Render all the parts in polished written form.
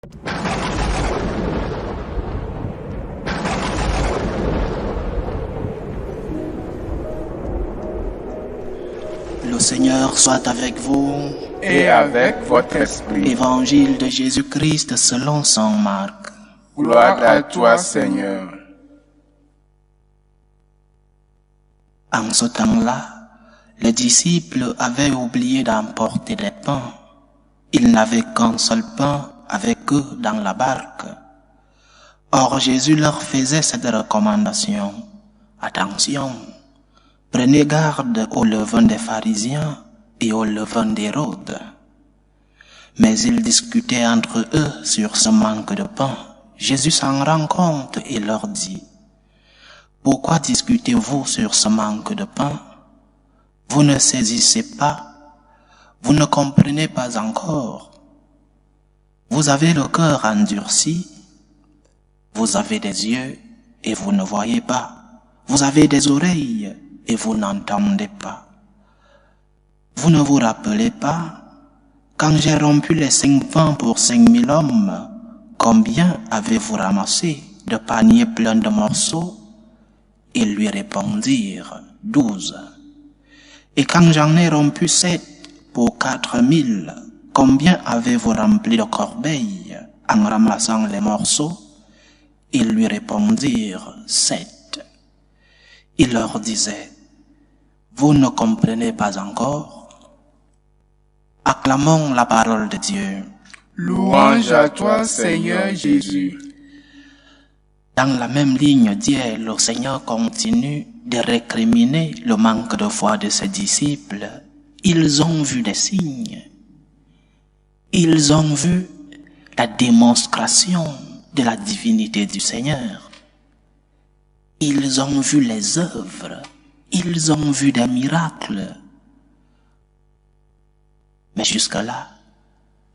Le Seigneur soit avec vous. Et avec votre esprit. Évangile de Jésus-Christ selon saint Marc. Gloire à toi, Seigneur. En ce temps-là, les disciples avaient oublié d'emporter des pains. Ils n'avaient qu'un seul pain avec eux dans la barque. Or Jésus leur faisait cette recommandation. Attention, prenez garde au levain des pharisiens et au levain d'Hérode. Mais ils discutaient entre eux sur ce manque de pain. Jésus s'en rend compte et leur dit: pourquoi discutez-vous sur ce manque de pain? Vous ne saisissez pas, vous ne comprenez pas encore. Vous avez le cœur endurci, vous avez des yeux et vous ne voyez pas, vous avez des oreilles et vous n'entendez pas. Vous ne vous rappelez pas, quand j'ai rompu les 5 pains pour 5000 hommes, combien avez-vous ramassé de paniers pleins de morceaux? Ils lui répondirent: 12. Et quand j'en ai rompu 7 pour 4000, combien avez-vous rempli de corbeilles en ramassant les morceaux? Ils lui répondirent: 7. Il leur disait: vous ne comprenez pas encore? Acclamons la parole de Dieu. Louange à toi, Seigneur Jésus. Dans la même ligne d'hier, le Seigneur continue de récriminer le manque de foi de ses disciples. Ils ont vu des signes. Ils ont vu la démonstration de la divinité du Seigneur. Ils ont vu les œuvres. Ils ont vu des miracles. Mais jusque-là,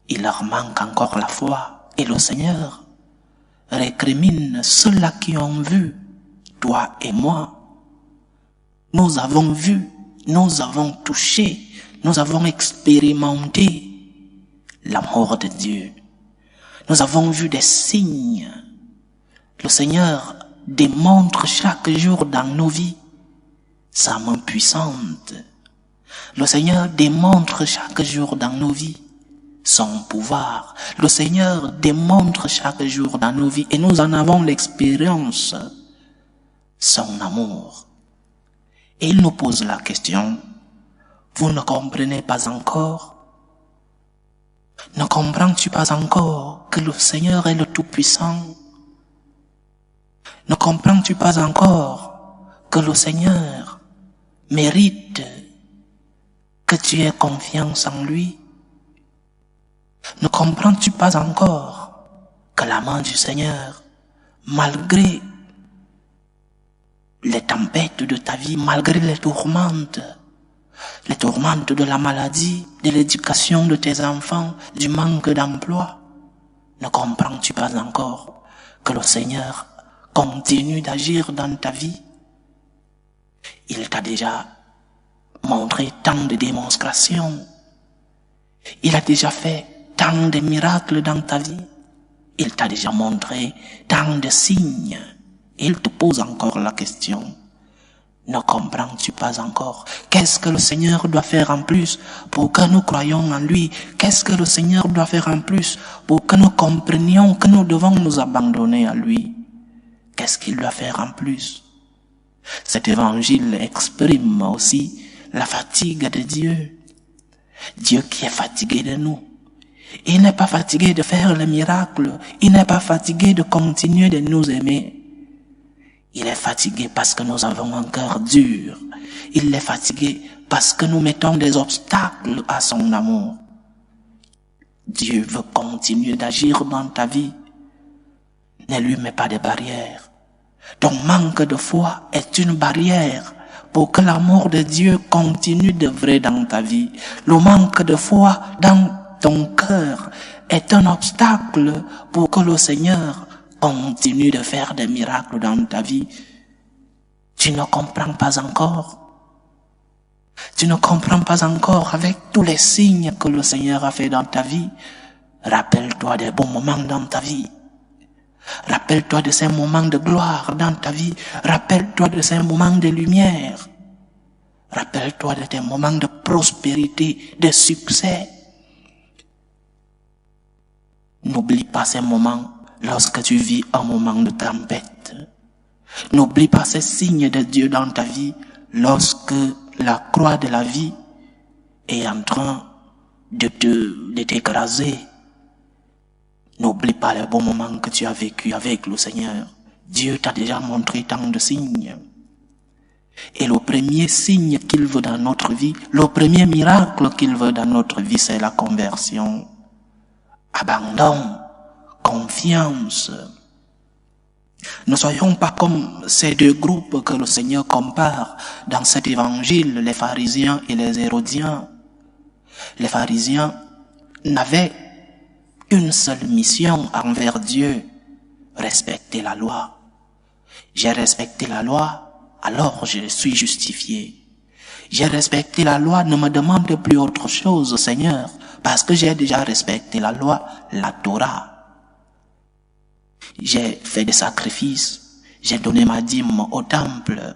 il leur manque encore la foi. Et le Seigneur récrimine ceux-là qui ont vu, toi et moi. Nous avons vu, nous avons touché, nous avons expérimenté l'amour de Dieu. Nous avons vu des signes. Le Seigneur démontre chaque jour dans nos vies sa main puissante. Le Seigneur démontre chaque jour dans nos vies son pouvoir. Le Seigneur démontre chaque jour dans nos vies, et nous en avons l'expérience, son amour. Et il nous pose la question: vous ne comprenez pas encore? Ne comprends-tu pas encore que le Seigneur est le Tout-Puissant? Ne comprends-tu pas encore que le Seigneur mérite que tu aies confiance en lui? Ne comprends-tu pas encore que la main du Seigneur, malgré les tempêtes de ta vie, malgré les tourmentes de la maladie, de l'éducation de tes enfants, du manque d'emploi, ne comprends-tu pas encore que le Seigneur continue d'agir dans ta vie? Il t'a déjà montré tant de démonstrations. Il a déjà fait tant de miracles dans ta vie. Il t'a déjà montré tant de signes. Il te pose encore la question: ne comprends-tu pas encore? Qu'est-ce que le Seigneur doit faire en plus pour que nous croyions en lui? Qu'est-ce que le Seigneur doit faire en plus pour que nous comprenions que nous devons nous abandonner à lui? Qu'est-ce qu'il doit faire en plus? Cet évangile exprime aussi la fatigue de Dieu. Dieu qui est fatigué de nous. Il n'est pas fatigué de faire les miracles. Il n'est pas fatigué de continuer de nous aimer. Il est fatigué parce que nous avons un cœur dur. Il est fatigué parce que nous mettons des obstacles à son amour. Dieu veut continuer d'agir dans ta vie. Ne lui mets pas de barrières. Ton manque de foi est une barrière pour que l'amour de Dieu continue d'œuvrer dans ta vie. Le manque de foi dans ton cœur est un obstacle pour que le Seigneur continue de faire des miracles dans ta vie. Tu ne comprends pas encore. Tu ne comprends pas encore avec tous les signes que le Seigneur a fait dans ta vie. Rappelle-toi des bons moments dans ta vie. Rappelle-toi de ces moments de gloire dans ta vie. Rappelle-toi de ces moments de lumière. Rappelle-toi de tes moments de prospérité, de succès. N'oublie pas ces moments lorsque tu vis un moment de tempête. N'oublie pas ces signes de Dieu dans ta vie lorsque la croix de la vie est en train de t'écraser. N'oublie pas les bons moments que tu as vécu avec le Seigneur. Dieu t'a déjà montré tant de signes. Et le premier signe qu'il veut dans notre vie, le premier miracle qu'il veut dans notre vie, c'est la conversion. Abandon, confiance. Ne soyons pas comme ces deux groupes que le Seigneur compare dans cet évangile, les pharisiens et les hérodiens. Les pharisiens n'avaient une seule mission envers Dieu, respecter la loi. J'ai respecté la loi, alors je suis justifié. J'ai respecté la loi, ne me demande plus autre chose, Seigneur, parce que j'ai déjà respecté la loi, la Torah. J'ai fait des sacrifices, j'ai donné ma dîme au temple,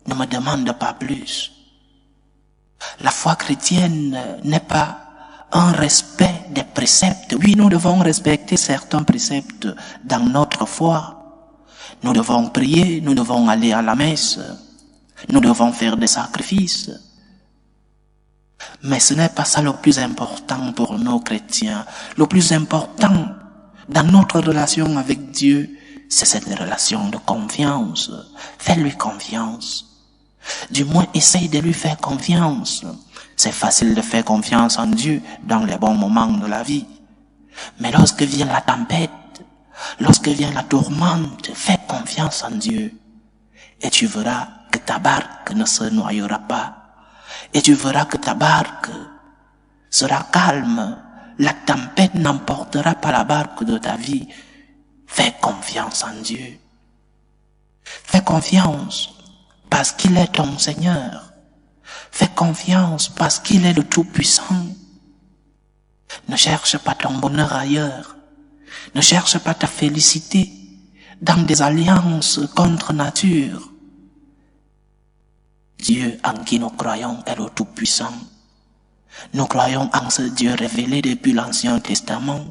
ne me demande pas plus. La foi chrétienne n'est pas un respect des préceptes. Oui, nous devons respecter certains préceptes dans notre foi. Nous devons prier, nous devons aller à la messe, nous devons faire des sacrifices. Mais ce n'est pas ça le plus important pour nos chrétiens. Le plus important dans notre relation avec Dieu, c'est cette relation de confiance. Fais-lui confiance. Du moins, essaye de lui faire confiance. C'est facile de faire confiance en Dieu dans les bons moments de la vie. Mais lorsque vient la tempête, lorsque vient la tourmente, fais confiance en Dieu. Et tu verras que ta barque ne se noyera pas. Et tu verras que ta barque sera calme. La tempête n'emportera pas la barque de ta vie. Fais confiance en Dieu. Fais confiance parce qu'il est ton Seigneur. Fais confiance parce qu'il est le Tout-Puissant. Ne cherche pas ton bonheur ailleurs. Ne cherche pas ta félicité dans des alliances contre nature. Dieu en qui nous croyons est le Tout-Puissant. Nous croyons en ce Dieu révélé depuis l'Ancien Testament.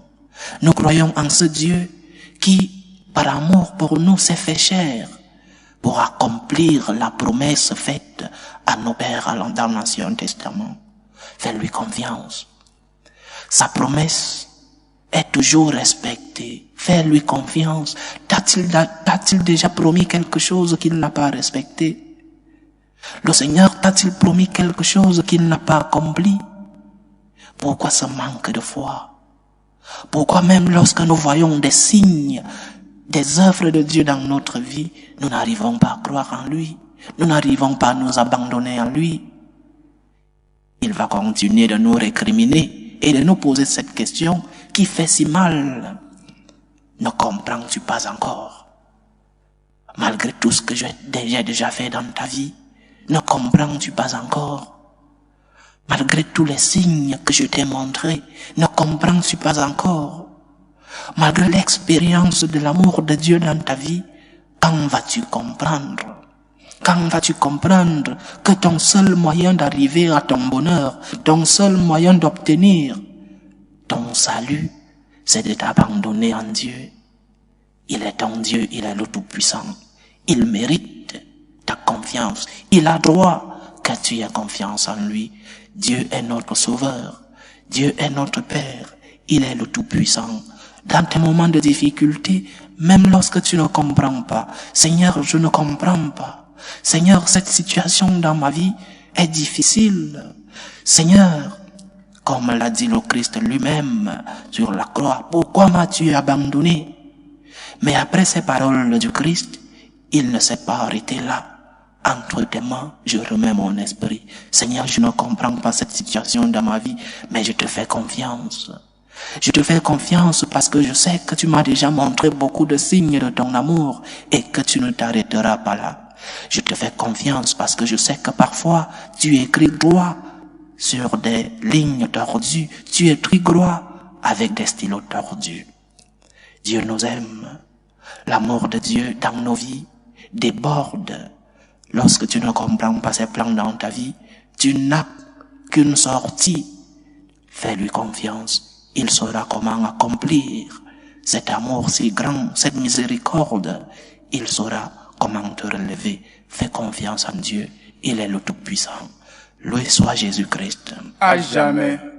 Nous croyons en ce Dieu qui, par amour pour nous, s'est fait chair pour accomplir la promesse faite à nos pères dans l'Ancien Testament. Fais-lui confiance. Sa promesse est toujours respectée. Fais-lui confiance. T'a-t-il déjà promis quelque chose qu'il n'a pas respecté? Le Seigneur t'a-t-il promis quelque chose qu'il n'a pas accompli? Pourquoi ce manque de foi? Pourquoi même lorsque nous voyons des signes, des œuvres de Dieu dans notre vie, nous n'arrivons pas à croire en lui? Nous n'arrivons pas à nous abandonner en lui? Il va continuer de nous récriminer et de nous poser cette question: qui fait si mal? Ne comprends-tu pas encore? Malgré tout ce que j'ai déjà fait dans ta vie, ne comprends-tu pas encore? Malgré tous les signes que je t'ai montrés, ne comprends-tu pas encore? Malgré l'expérience de l'amour de Dieu dans ta vie, quand vas-tu comprendre? Quand vas-tu comprendre que ton seul moyen d'arriver à ton bonheur, ton seul moyen d'obtenir ton salut, c'est de t'abandonner en Dieu? Il est ton Dieu, il est le Tout-Puissant. Il mérite ta confiance. Il a droit que tu aies confiance en lui. Dieu est notre Sauveur. Dieu est notre Père. Il est le Tout-Puissant. Dans tes moments de difficulté, même lorsque tu ne comprends pas, Seigneur, je ne comprends pas. Seigneur, cette situation dans ma vie est difficile. Seigneur, comme l'a dit le Christ lui-même sur la croix, pourquoi m'as-tu abandonné? Mais après ces paroles du Christ, il ne s'est pas arrêté là. Entre tes mains, je remets mon esprit. Seigneur, je ne comprends pas cette situation dans ma vie, mais je te fais confiance. Je te fais confiance parce que je sais que tu m'as déjà montré beaucoup de signes de ton amour et que tu ne t'arrêteras pas là. Je te fais confiance parce que je sais que parfois tu écris droit sur des lignes tordues. Tu écris droit avec des stylos tordus. Dieu nous aime. L'amour de Dieu dans nos vies déborde. Lorsque tu ne comprends pas ses plans dans ta vie, tu n'as qu'une sortie. Fais-lui confiance. Il saura comment accomplir cet amour si grand, cette miséricorde. Il saura comment te relever. Fais confiance en Dieu. Il est le Tout-Puissant. Loué soit Jésus-Christ. À jamais.